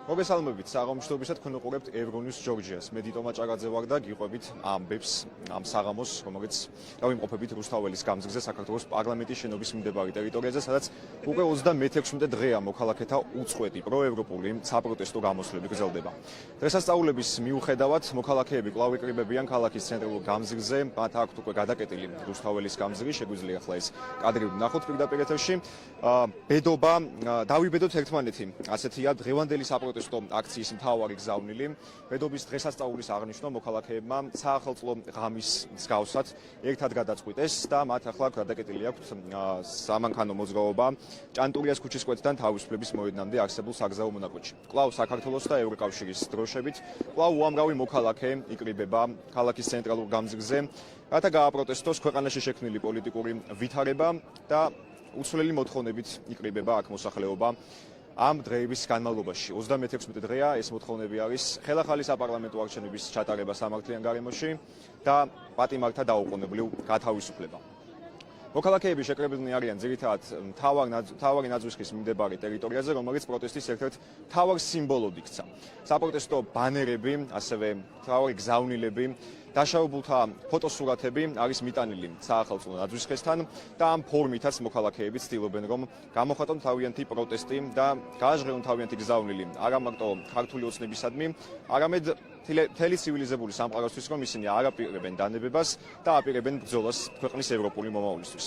მოგესალმებით, საღამოშობისად თქვენ უყურებთ ევრონიუს ჯორჯიას. მე დიტო მაჭარაძე ვარ და გიყვებით ამბებს ამ საღამოს, რომელიც დავიმყოფებით რუსთაველის გამზირზე საქართველოს პარლამენტის შენობის მიმდებარი ტერიტორიაზე, სადაც უკვე 36 დღეა მოქალაქეთა უწყვეტი პროევროპული საპროტესტო გამოსვლები გრძელდება. დღესასწაულების მიუხედავად, მოქალაქეები კვლავ იკრიბებიან ქალაქის ცენტრალურ გამზირზე, მათ აქვთ უკვე გადაკეტილი რუსთაველის გამზირი, შეგვიძლია ახლა ეს კადრი ვნახოთ პირდაპირ ეთერში. ბედობა, დავიბედოთ ერთმანეთი. ასეთია დღევანდელი საპროტესტო აქციის მთავარი გზავნილი. ბედობის დღესასწაულის აღნიშვნა მოქალაქეებმა საახალწლო ღამის მსგავსად ერთად გადაწყვიტეს და მათ ახლა გადაკეტილი აქვთ სამანქანო მოძრაობა ჭანტურიას ქუჩის კვეთიდან თავისუფლების მოედნამდე არსებულ საგზაო მონაკვეთში. კვლავ საქართველოს და ევროკავშირის დროშებით, კვლავ უამრავი მოქალაქე იკრიბება ქალაქის ცენტრალურ გამზირზე, რათა გააპროტესტოს ქვეყანაში შექმნილი პოლიტიკური ვითარება და უცვლელი მოთხოვნებით იკრიბება აქ მოსახლეობა. ამ დღეების განმავლობაში 36 დღეა ეს მოთხოვნები არის ხელახალი საპარლამენტო არჩევნების ჩატარება სამართლიან გარემოში და პატიმართა დაუყოვნებლივ გათავისუფლება. მოქალაქეები შეკრებილნი არიან ძირითადად მთავარი ნაძვისხის მიმდებარე ტერიტორიაზე, რომელიც პროტესტის ერთ-ერთ მთავარ სიმბოლოდ იქცა. საპროტესტო ბანერები, ასევე მთავარი გზავნილები, დაშავებულთა ფოტოსურათები არის მიტანილი საახალწლო ნაძვისხესთან და ამ ფორმითაც მოქალაქეები ცდილობენ, რომ გამოხატონ თავიანთი პროტესტი და გააჟღერონ თავიანთი გზავნილი არა მარტო ქართული ოცნებისადმი, არამედ მთელი ცივილიზებული სამყაროსთვის, რომ ისინი არ აპირებენ დანებებას და აპირებენ ბრძოლას ქვეყნის ევროპული მომავლისთვის.